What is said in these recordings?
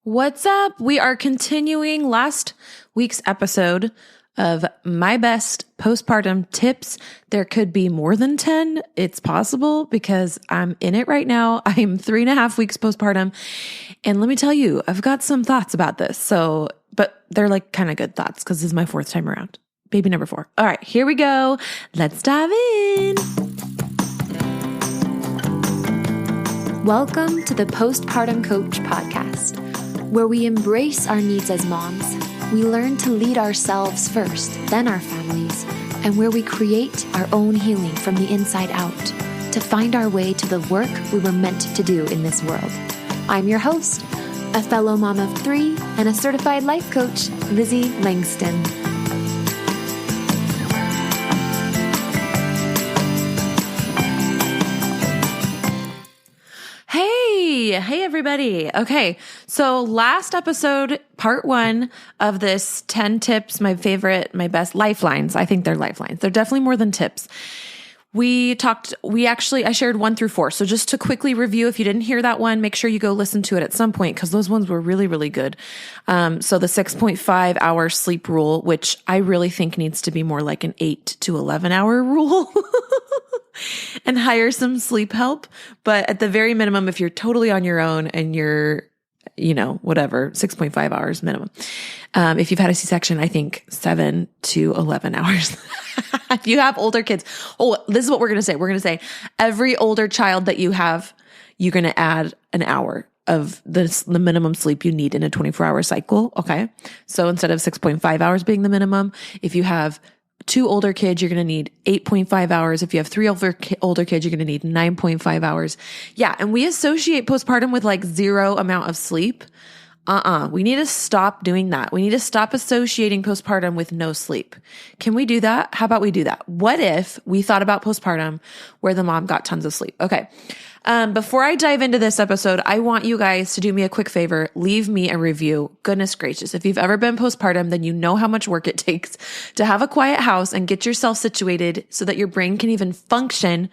What's up? We are continuing last week's episode of my best postpartum tips. There could be more than 10. It's possible because I'm in it right now. I'm 3.5 weeks postpartum. And let me tell you, I've got some thoughts about this. But they're like kind of good thoughts because this is my 4th time around. Baby number 4. All right, here we go. Let's dive in. Welcome to the Postpartum Coach podcast, where we embrace our needs as moms, we learn to lead ourselves first, then our families, and where we create our own healing from the inside out to find our way to the work we were meant to do in this world. I'm your host, a fellow mom of 3 and a certified life coach, Lizzie Langston. Hey everybody. Okay. So last episode, part 1 of this 10 tips, my best lifelines. I think they're lifelines. They're definitely more than tips. I shared 1 through 4. So just to quickly review, if you didn't hear that one, make sure you go listen to it at some point because those ones were really, really good. So the 6.5 hour sleep rule, which I really think needs to be more like an 8 to 11 hour rule. And hire some sleep help. But at the very minimum, if you're totally on your own and you're, 6.5 hours minimum. If you've had a C-section, I think 7 to 11 hours. If you have older kids, this is what we're going to say. We're going to say every older child that you have, you're going to add an hour of the minimum sleep you need in a 24-hour cycle. Okay. So instead of 6.5 hours being the minimum, if you have 2 older kids, you're going to need 8.5 hours. If you have 3 older kids, you're going to need 9.5 hours. Yeah. And we associate postpartum with like 0 amount of sleep. We need to stop doing that. We need to stop associating postpartum with no sleep. Can we do that? How about we do that? What if we thought about postpartum where the mom got tons of sleep? Okay. Before I dive into this episode, I want you guys to do me a quick favor. Leave me a review. Goodness gracious. If you've ever been postpartum, then you know how much work it takes to have a quiet house and get yourself situated so that your brain can even function.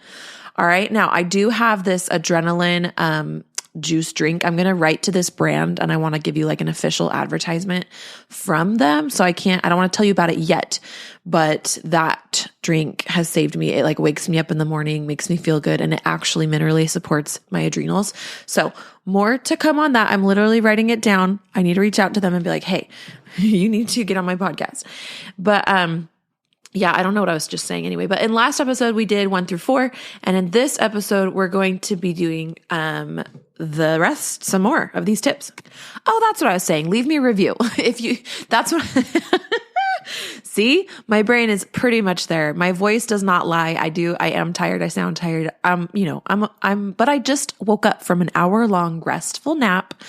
All right. Now I do have this adrenaline, juice drink. I'm going to write to this brand and I want to give you like an official advertisement from them. So I don't want to tell you about it yet, but that drink has saved me. It like wakes me up in the morning, makes me feel good, and it actually minerally supports my adrenals. So more to come on that. I'm literally writing it down. I need to reach out to them and be like, hey, you need to get on my podcast. But, yeah, I don't know what I was just saying anyway, but in last episode we did 1 through 4. And in this episode, we're going to be doing, some more of these tips. Oh, that's what I was saying. Leave me a review. See, my brain is pretty much there. My voice does not lie. I am tired. I sound tired. But I just woke up from an hour-long restful nap.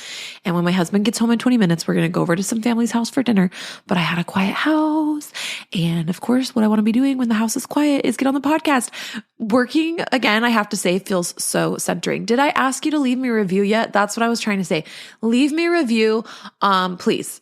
And when my husband gets home in 20 minutes, we're going to go over to some family's house for dinner. But I had a quiet house. And of course, what I want to be doing when the house is quiet is get on the podcast. Working, again, I have to say, feels so centering. Did I ask you to leave me a review yet? That's what I was trying to say. Leave me a review. Please.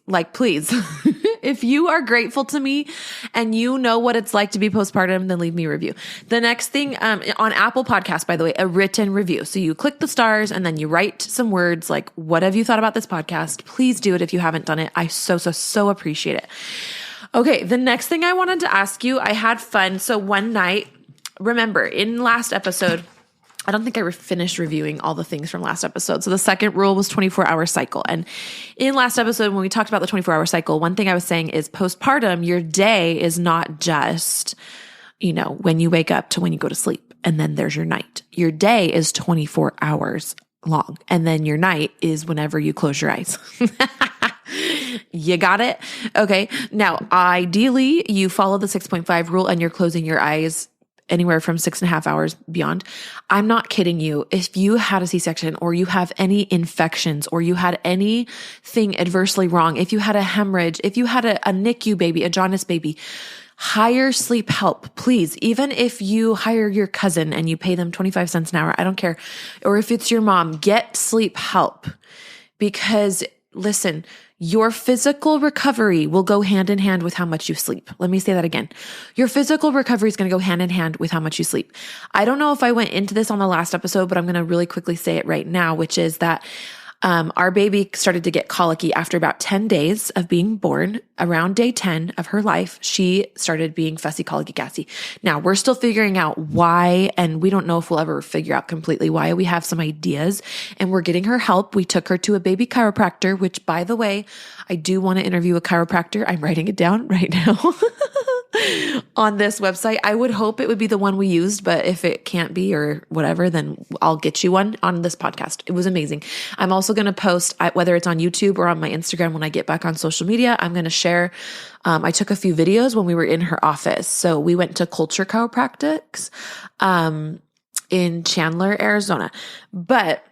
If you are grateful to me and you know what it's like to be postpartum, then leave me a review. The next thing, on Apple Podcasts, by the way, a written review. So you click the stars and then you write some words like, what have you thought about this podcast? Please do it if you haven't done it. I so appreciate it. Okay. The next thing I wanted to ask you, I had fun. So one night, remember in last episode, I don't think I finished reviewing all the things from last episode. So the second rule was 24-hour cycle. And in last episode, when we talked about the 24-hour cycle, one thing I was saying is postpartum, your day is not just, when you wake up to when you go to sleep and then there's your night. Your day is 24 hours long. And then your night is whenever you close your eyes. You got it? Okay. Now, ideally you follow the 6.5 rule and you're closing your eyes anywhere from 6.5 hours beyond. I'm not kidding you. If you had a C-section or you have any infections or you had anything adversely wrong, if you had a hemorrhage, if you had a NICU baby, a jaundice baby, hire sleep help, please. Even if you hire your cousin and you pay them 25 cents an hour, I don't care. Or if it's your mom, get sleep help because listen, your physical recovery will go hand in hand with how much you sleep. Let me say that again. Your physical recovery is going to go hand in hand with how much you sleep. I don't know if I went into this on the last episode, but I'm going to really quickly say it right now, which is that Our baby started to get colicky after about 10 days of being born. Around day 10 of her life, she started being fussy, colicky, gassy. Now we're still figuring out why, and we don't know if we'll ever figure out completely why. We have some ideas and we're getting her help. We took her to a baby chiropractor, which, by the way, I do want to interview a chiropractor. I'm writing it down right now. On this website. I would hope it would be the one we used, but if it can't be or whatever, then I'll get you one on this podcast. It was amazing. I'm also going to post, whether it's on YouTube or on my Instagram when I get back on social media, I'm going to share. I took a few videos when we were in her office. So we went to Culture Chiropractics in Chandler, Arizona. But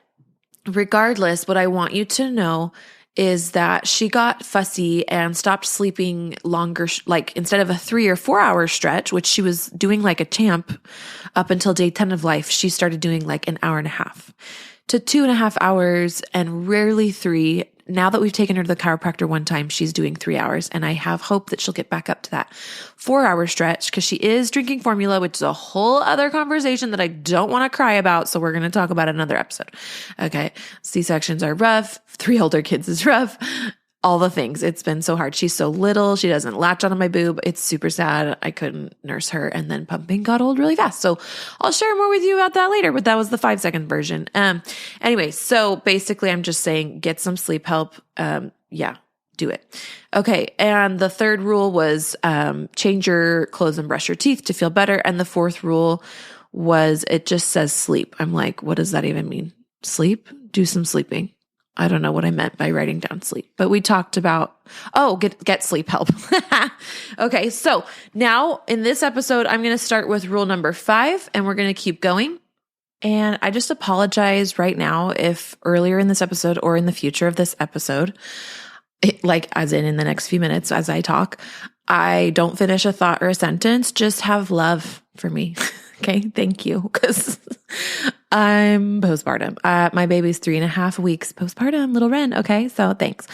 regardless, what I want you to know is that she got fussy and stopped sleeping longer, like instead of a 3 or 4 hour stretch, which she was doing like a champ up until day 10 of life, she started doing like an hour and a half to 2.5 hours and rarely 3. Now that we've taken her to the chiropractor one time, she's doing 3 hours, and I have hope that she'll get back up to that 4 hour stretch because she is drinking formula, which is a whole other conversation that I don't want to cry about. So we're going to talk about another episode. Okay. C-sections are rough. 3 older kids is rough. All the things. It's been so hard. She's so little. She doesn't latch onto my boob. It's super sad. I couldn't nurse her, and then pumping got old really fast. So I'll share more with you about that later, but that was the 5-second version. Anyway, so basically I'm just saying, get some sleep help. Yeah, do it. Okay. And the third rule was, change your clothes and brush your teeth to feel better. And the fourth rule was, it just says sleep. I'm like, what does that even mean? Sleep? Do some sleeping. I don't know what I meant by writing down sleep, but we talked about, get sleep help. Okay. So now in this episode, I'm going to start with rule number 5, and we're going to keep going. And I just apologize right now if earlier in this episode or in the future of this episode, like as in the next few minutes as I talk, I don't finish a thought or a sentence. Just have love for me. Okay. Thank you. Because I'm postpartum. My baby's 3.5 weeks postpartum, little Ren. Okay. So thanks.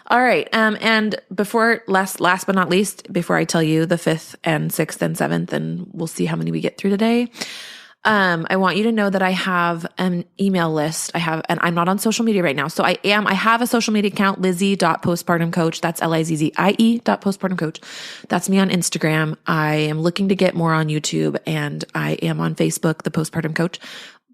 All right. And before last but not least, before I tell you the 5th and 6th and 7th, and we'll see how many we get through today. I want you to know that I have an email list. And I'm not on social media right now. So I have a social media account, Lizzie.postpartumcoach. That's LIZZIE.postpartumcoach. That's me on Instagram. I am looking to get more on YouTube, and I am on Facebook, the Postpartum Coach.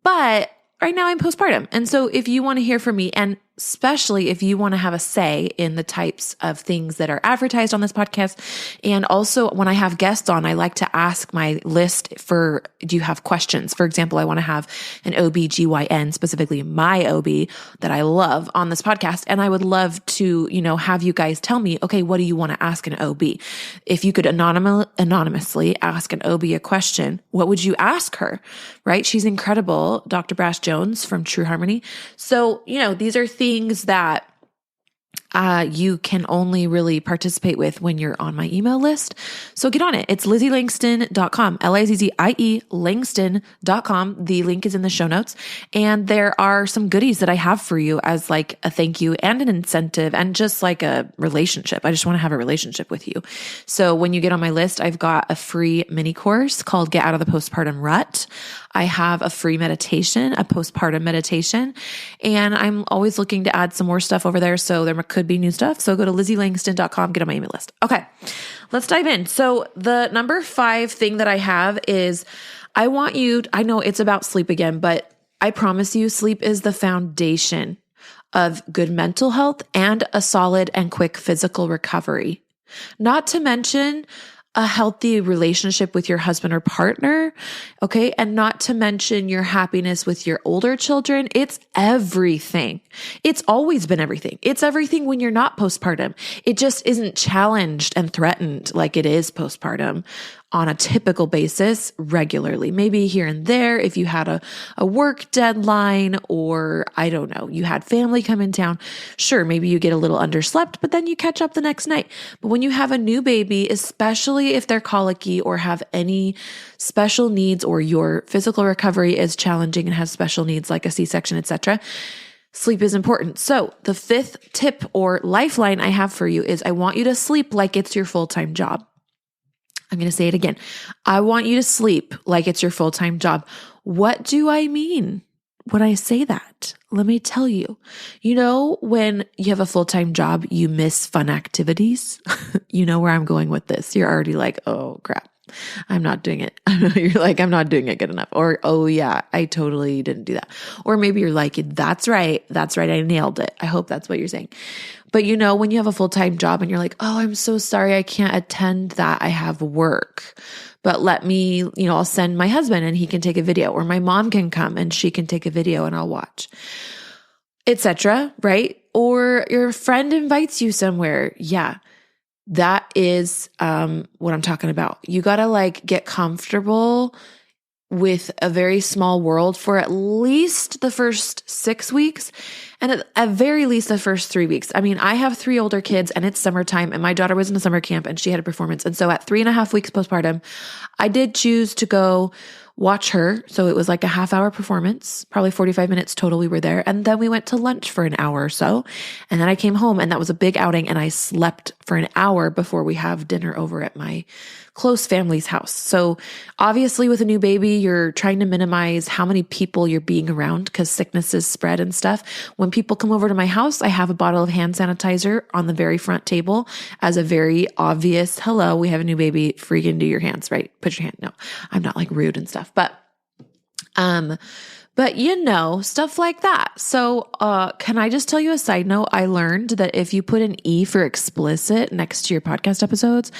But right now I'm postpartum. And so if you want to hear from me, and especially if you want to have a say in the types of things that are advertised on this podcast. And also when I have guests on, I like to ask my list for, do you have questions? For example, I want to have an OB/GYN, specifically my OB that I love, on this podcast. And I would love to, have you guys tell me, okay, what do you want to ask an OB? If you could anonymously ask an OB a question, what would you ask her? Right? She's incredible. Dr. Brash Jones from True Harmony. So, these are things that you can only really participate with when you're on my email list. So get on it. It's LizzieLangston.com, LIZZIE Langston.com. The link is in the show notes. And there are some goodies that I have for you as like a thank you and an incentive and just like a relationship. I just want to have a relationship with you. So when you get on my list, I've got a free mini course called Get Out of the Postpartum Rut. I have a free meditation, a postpartum meditation, and I'm always looking to add some more stuff over there. So there could be new stuff. So go to LizzieLangston.com, get on my email list. Okay, let's dive in. So the number 5 thing that I have is I know it's about sleep again, but I promise you sleep is the foundation of good mental health and a solid and quick physical recovery. Not to mention a healthy relationship with your husband or partner, okay? And not to mention your happiness with your older children. It's everything. It's always been everything. It's everything when you're not postpartum. It just isn't challenged and threatened like it is postpartum on a typical basis regularly. Maybe here and there if you had a work deadline, or I don't know, you had family come in town. Sure, maybe you get a little underslept, but then you catch up the next night. But when you have a new baby, especially if they're colicky or have any special needs, or your physical recovery is challenging and has special needs like a C-section, etc., sleep is important. So the 5th tip or lifeline I have for you is I want you to sleep like it's your full-time job. I'm going to say it again. I want you to sleep like it's your full-time job. What do I mean when I say that? let me tell you, when you have a full-time job, you miss fun activities. You know where I'm going with this. You're already like, oh crap, I'm not doing it. You're like, I'm not doing it good enough. Or, oh yeah, I totally didn't do that. Or maybe you're like, that's right. I nailed it. I hope that's what you're saying. But when you have a full-time job and you're like, oh, I'm so sorry, I can't attend that. I have work. But let me, I'll send my husband and he can take a video, or my mom can come and she can take a video and I'll watch, etc. Right? Or your friend invites you somewhere. Yeah. That is what I'm talking about. You got to get comfortable with a very small world for at least the first 6 weeks, and at very least the first 3 weeks. I mean, I have 3 older kids and it's summertime, and my daughter was in a summer camp and she had a performance. And so at 3.5 weeks postpartum, I did choose to go watch her. So it was like a half-hour performance, probably 45 minutes total. We were there. And then we went to lunch for an hour or so. And then I came home, and that was a big outing. And I slept for an hour before we have dinner over at my close family's house. So obviously with a new baby, you're trying to minimize how many people you're being around because sicknesses spread and stuff. When people come over to my house, I have a bottle of hand sanitizer on the very front table as a very obvious, hello, we have a new baby, freaking do your hands, right? Put your hand. No, I'm not rude and stuff, but stuff like that. So, can I just tell you a side note? I learned that if you put an E for explicit next to your podcast episodes,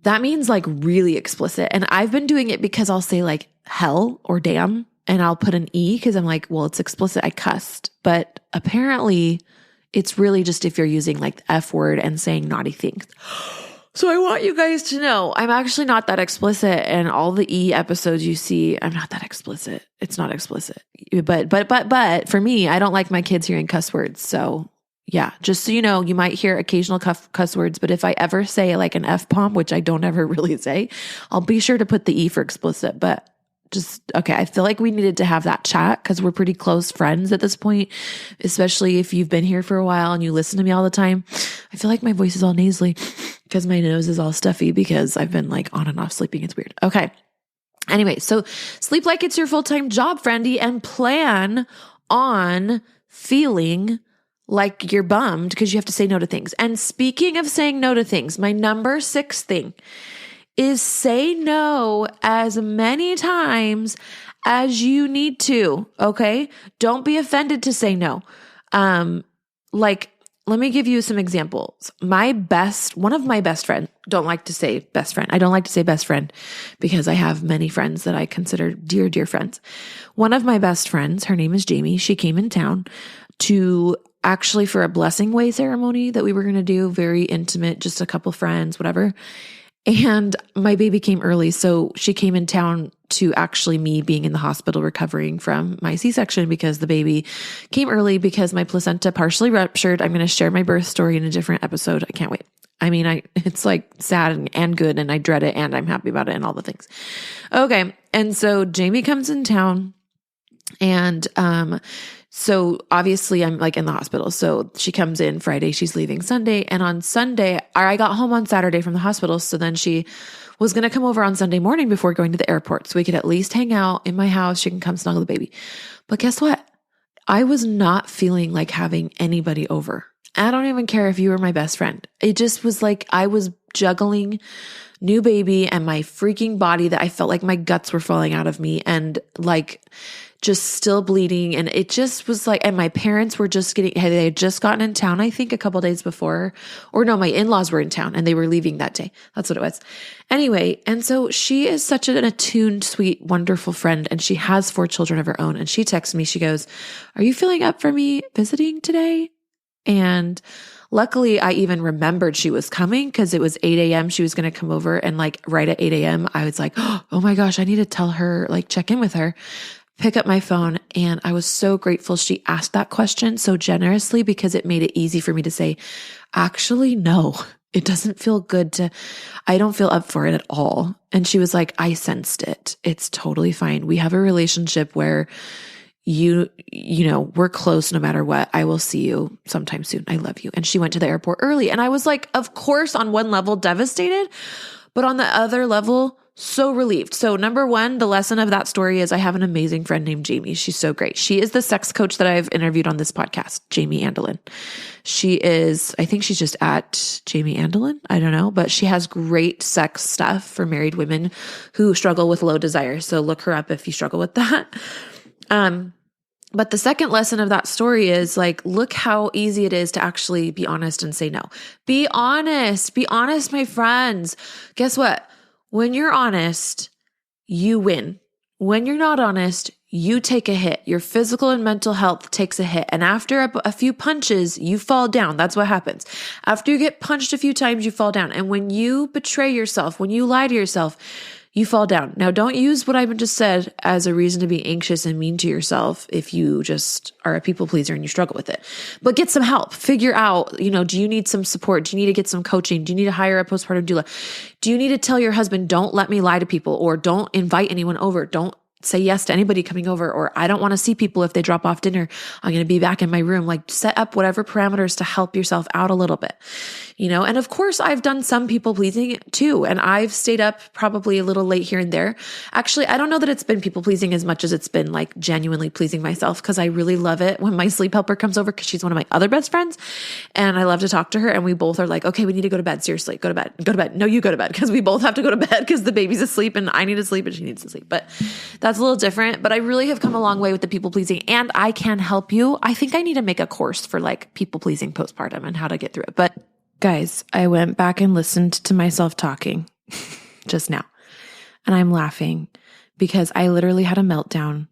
that means really explicit. And I've been doing it because I'll say hell or damn, and I'll put an E because I'm like, well, it's explicit. I cussed. But apparently it's really just if you're using the F word and saying naughty things. So I want you guys to know I'm actually not that explicit, and all the E episodes you see, I'm not that explicit. It's not explicit. But for me, I don't like my kids hearing cuss words. So yeah, just so you know, you might hear occasional cuss words, but if I ever say an F-bomb, which I don't ever really say, I'll be sure to put the E for explicit. But okay, I feel like we needed to have that chat because we're pretty close friends at this point, especially if you've been here for a while and you listen to me all the time. I feel like my voice is all nasally because my nose is all stuffy because I've been on and off sleeping. It's weird. Okay. Anyway, so sleep like it's your full-time job, friendy, and plan on feeling like you're bummed because you have to say no to things. And speaking of saying no to things, my number 6 thing is say no as many times as you need to. Okay. Don't be offended to say no. Let me give you some examples. One of my best friends, don't like to say best friend. I don't like to say best friend because I have many friends that I consider dear, dear friends. One of my best friends, her name is Jamie. She came in town for a blessing way ceremony that we were going to do, very intimate, just a couple friends, whatever. And my baby came early. So she came in town to me being in the hospital recovering from my C-section because the baby came early because my placenta partially ruptured. I'm going to share my birth story in a different episode. I can't wait. I mean, it's sad and good, and I dread it, and I'm happy about it and all the things. Okay. And so Jamie comes in town, and, so obviously I'm in the hospital. So she comes in Friday, she's leaving Sunday. And on Sunday, I got home on Saturday from the hospital. So then she was going to come over on Sunday morning before going to the airport. So we could at least hang out in my house. She can come snuggle the baby. But guess what? I was not feeling like having anybody over. I don't even care if you were my best friend. It just was I was juggling new baby and my freaking body that I felt like my guts were falling out of me and just still bleeding. And it just was and my parents were they had just gotten in town, I think a couple days before, or no, my in-laws were in town and they were leaving that day. That's what it was. Anyway. And so she is such an attuned, sweet, wonderful friend. And she has 4 children of her own. And she texts me, she goes, "Are you feeling up for me visiting today?" And luckily I even remembered she was coming because it was 8 a.m. She was going to come over. And right at 8 a.m. I was like, oh my gosh, I need to tell her, check in with her. Pick up my phone, and I was so grateful she asked that question so generously because it made it easy for me to say, actually, no, it doesn't feel good I don't feel up for it at all. And she was like, I sensed it. It's totally fine. We have a relationship where we're close no matter what. I will see you sometime soon. I love you. And she went to the airport early. And I was of course, on one level devastated, but on the other level, So relieved. So number one, the lesson of that story is I have an amazing friend named Jamie. She's so great. She is the sex coach that I've interviewed on this podcast, Jamie Andelin. She is, I think she's just at Jamie Andelin. I don't know, but she has great sex stuff for married women who struggle with low desire. So look her up if you struggle with that. But the second lesson of that story is like, look how easy it is to actually be honest and say no. Be honest, my friends. Guess what? When you're honest, you win. When you're not honest, you take a hit. Your physical and mental health takes a hit. And after a few punches, you fall down. That's what happens. After you get punched a few times, you fall down. And when you betray yourself, when you lie to yourself, you fall down. Now, don't use what I've just said as a reason to be anxious and mean to yourself if you just are a people pleaser and you struggle with it. But get some help. Figure out, do you need some support? Do you need to get some coaching? Do you need to hire a postpartum doula? Do you need to tell your husband, don't let me lie to people, or don't invite anyone over? Don't say yes to anybody coming over, or I don't want to see people if they drop off dinner. I'm going to be back in my room. Like, set up whatever parameters to help yourself out a little bit, and of course I've done some people pleasing too. And I've stayed up probably a little late here and there. Actually, I don't know that it's been people pleasing as much as it's been like genuinely pleasing myself. Cause I really love it when my sleep helper comes over, cause she's one of my other best friends. And I love to talk to her. And we both are like, okay, we need to go to bed. Seriously, go to bed. No, you go to bed. Cause we both have to go to bed cause the baby's asleep and I need to sleep and she needs to sleep. But that's a little different, but I really have come a long way with the people pleasing, and I can help you. I think I need to make a course for like people pleasing postpartum and how to get through it. But guys, I went back and listened to myself talking just now, and I'm laughing because I literally had a meltdown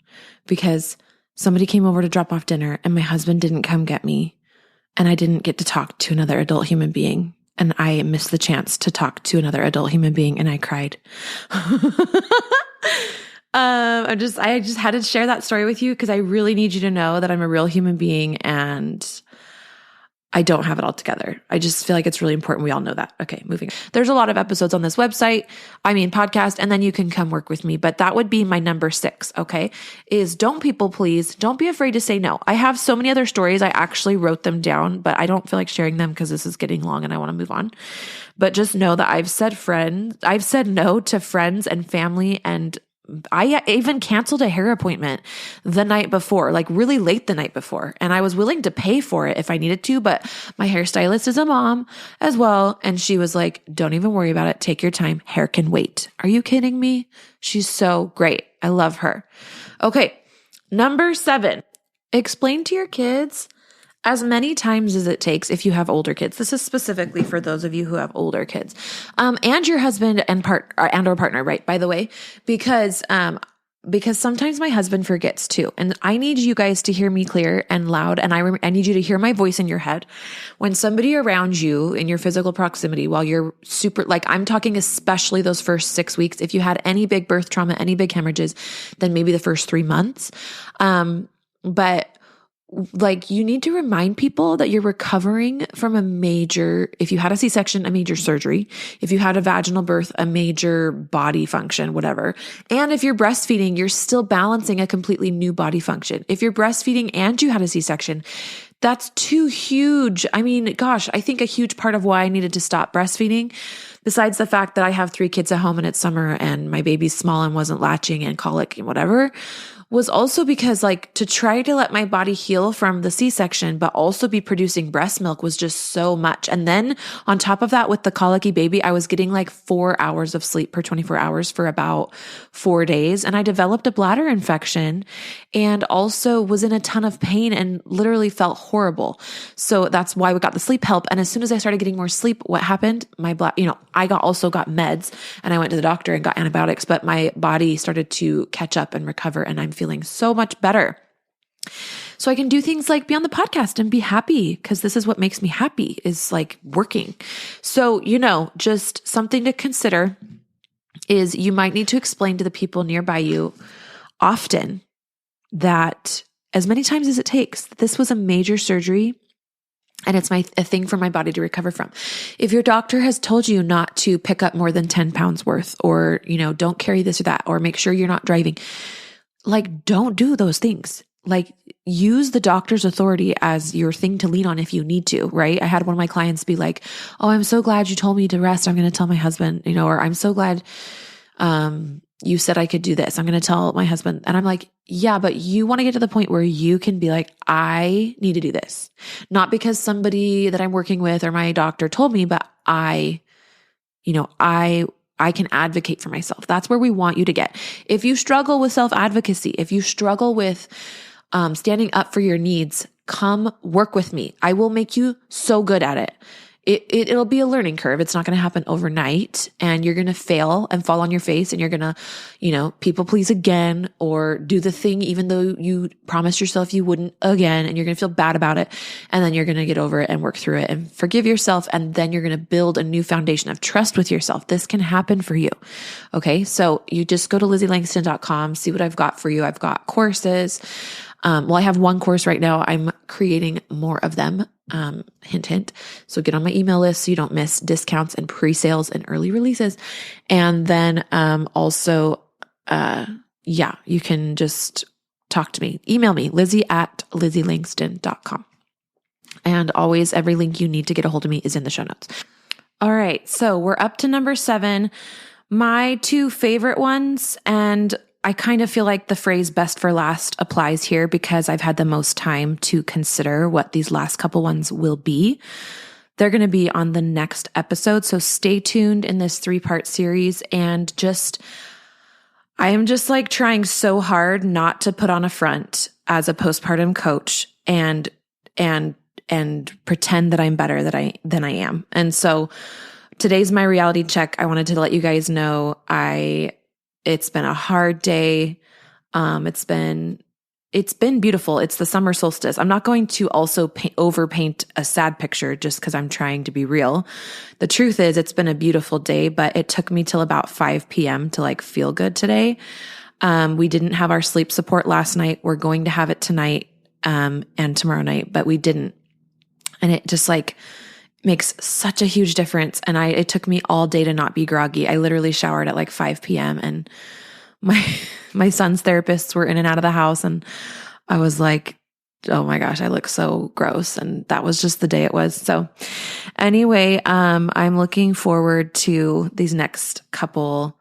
because somebody came over to drop off dinner and my husband didn't come get me, and I didn't get to talk to another adult human being. And I missed the chance to talk to another adult human being, and I cried. I just had to share that story with you because I really need you to know that I'm a real human being and I don't have it all together. I just feel like it's really important. We all know that. Okay, moving on. There's a lot of episodes on this podcast, and then you can come work with me. But that would be my number 6, okay, is don't people please. Don't be afraid to say no. I have so many other stories. I actually wrote them down, but I don't feel like sharing them because this is getting long and I want to move on. But just know that I've said no to friends and family, and I even canceled a hair appointment the night before, like really late the night before. And I was willing to pay for it if I needed to, but my hairstylist is a mom as well. And she was like, don't even worry about it. Take your time. Hair can wait. Are you kidding me? She's so great. I love her. Okay. Number 7, explain to your kids as many times as it takes if you have older kids. This is specifically for those of you who have older kids, and your husband and or partner, right? By the way, because sometimes my husband forgets too. And I need you guys to hear me clear and loud. And I need you to hear my voice in your head when somebody around you in your physical proximity, while you're super, like I'm talking, especially those first 6 weeks, if you had any big birth trauma, any big hemorrhages, then maybe the first 3 months. But like you need to remind people that you're recovering from if you had a C-section, a major surgery, if you had a vaginal birth, a major body function, whatever. And if you're breastfeeding, you're still balancing a completely new body function. If you're breastfeeding and you had a C-section, that's too huge. I mean, gosh, I think a huge part of why I needed to stop breastfeeding, besides the fact that I have 3 kids at home and it's summer and my baby's small and wasn't latching and colic and whatever, was also because like to try to let my body heal from the C-section, but also be producing breast milk was just so much. And then on top of that, with the colicky baby, I was getting like 4 hours of sleep per 24 hours for about 4 days. And I developed a bladder infection and also was in a ton of pain and literally felt horrible. So that's why we got the sleep help. And as soon as I started getting more sleep, what happened? I also got meds and I went to the doctor and got antibiotics, but my body started to catch up and recover. And I'm feeling so much better. So I can do things like be on the podcast and be happy, because this is what makes me happy, is like working. So, just something to consider is you might need to explain to the people nearby you often that as many times as it takes, this was a major surgery and it's a thing for my body to recover from. If your doctor has told you not to pick up more than 10 pounds worth, or, don't carry this or that, or make sure you're not driving, like, don't do those things. Like, use the doctor's authority as your thing to lean on if you need to, right? I had one of my clients be like, oh, I'm so glad you told me to rest. I'm going to tell my husband, or I'm so glad You said I could do this. I'm going to tell my husband. And I'm like, yeah, but you want to get to the point where you can be like, I need to do this. Not because somebody that I'm working with or my doctor told me, but I can advocate for myself. That's where we want you to get. If you struggle with self-advocacy, if you struggle with standing up for your needs, come work with me. I will make you so good at it. It'll be a learning curve. It's not going to happen overnight, and you're going to fail and fall on your face, and you're going to, people please again, or do the thing even though you promised yourself you wouldn't again, and you're going to feel bad about it. And then you're going to get over it and work through it and forgive yourself. And then you're going to build a new foundation of trust with yourself. This can happen for you. Okay. So you just go to LizzieLangston.com, see what I've got for you. I've got courses. I have one course right now. I'm creating more of them. Hint, hint. So get on my email list so you don't miss discounts and pre-sales and early releases. And then, you can just talk to me. Email me, Lizzie@LizzieLangston.com. And always every link you need to get a hold of me is in the show notes. All right. So we're up to number 7, my 2 favorite ones. And I kind of feel like the phrase best for last applies here because I've had the most time to consider what these last couple ones will be. They're going to be on the next episode. So stay tuned in this 3-part series, and I am just like trying so hard not to put on a front as a postpartum coach and pretend that I'm better than I am. And so today's my reality check. I wanted to let you guys know it's been a hard day. It's been beautiful. It's the summer solstice. I'm not going to also overpaint a sad picture just because I'm trying to be real. The truth is it's been a beautiful day, but it took me till about 5 p.m. to like feel good today. We didn't have our sleep support last night. We're going to have it tonight, and tomorrow night, but we didn't. And it just like makes such a huge difference. And it took me all day to not be groggy. I literally showered at like 5 p.m. and my son's therapists were in and out of the house. And I was like, oh my gosh, I look so gross. And that was just the day it was. So anyway, I'm looking forward to these next couple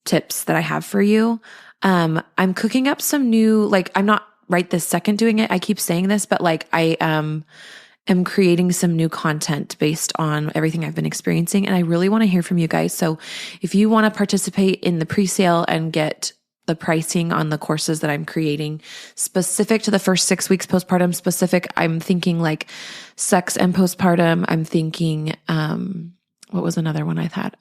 tips that I have for you. I'm cooking up some new, I'm not right this second doing it. I keep saying this, but I am creating some new content based on everything I've been experiencing. And I really want to hear from you guys. So if you want to participate in the pre-sale and get the pricing on the courses that I'm creating specific to the first 6 weeks postpartum specific, I'm thinking like sex and postpartum. I'm thinking, what was another one I had?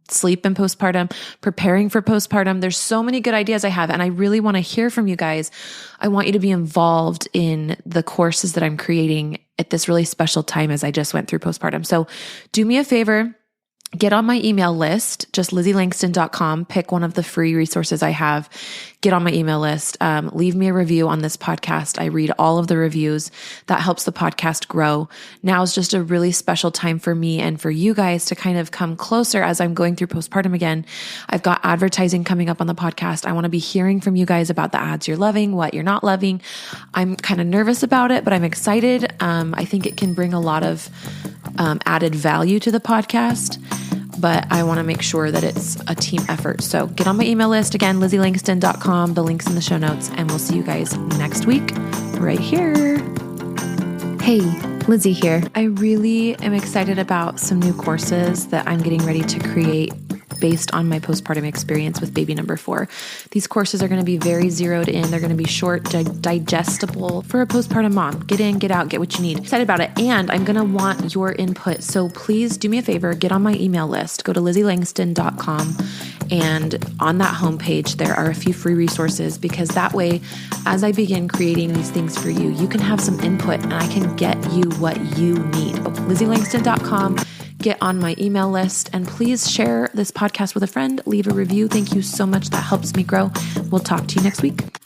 Sleep and postpartum, preparing for postpartum. There's so many good ideas I have, and I really want to hear from you guys. I want you to be involved in the courses that I'm creating at this really special time as I just went through postpartum. So do me a favor. Get on my email list, just LizzieLangston.com. Pick one of the free resources I have. Get on my email list. Leave me a review on this podcast. I read all of the reviews. That helps the podcast grow. Now is just a really special time for me and for you guys to kind of come closer as I'm going through postpartum again. I've got advertising coming up on the podcast. I want to be hearing from you guys about the ads you're loving, what you're not loving. I'm kind of nervous about it, but I'm excited. I think it can bring a lot of added value to the podcast, but I want to make sure that it's a team effort. So get on my email list again, LizzieLangston.com. The link's in the show notes, and we'll see you guys next week right here. Hey, Lizzie here. I really am excited about some new courses that I'm getting ready to create based on my postpartum experience with baby number 4. These courses are going to be very zeroed in. They're going to be short, digestible for a postpartum mom. Get in, get out, get what you need. Excited about it. And I'm going to want your input. So please do me a favor, get on my email list. Go to LizzieLangston.com. And on that homepage, there are a few free resources, because that way, as I begin creating these things for you, you can have some input and I can get you what you need. LizzieLangston.com. Get on my email list, and please share this podcast with a friend. Leave a review. Thank you so much. That helps me grow. We'll talk to you next week.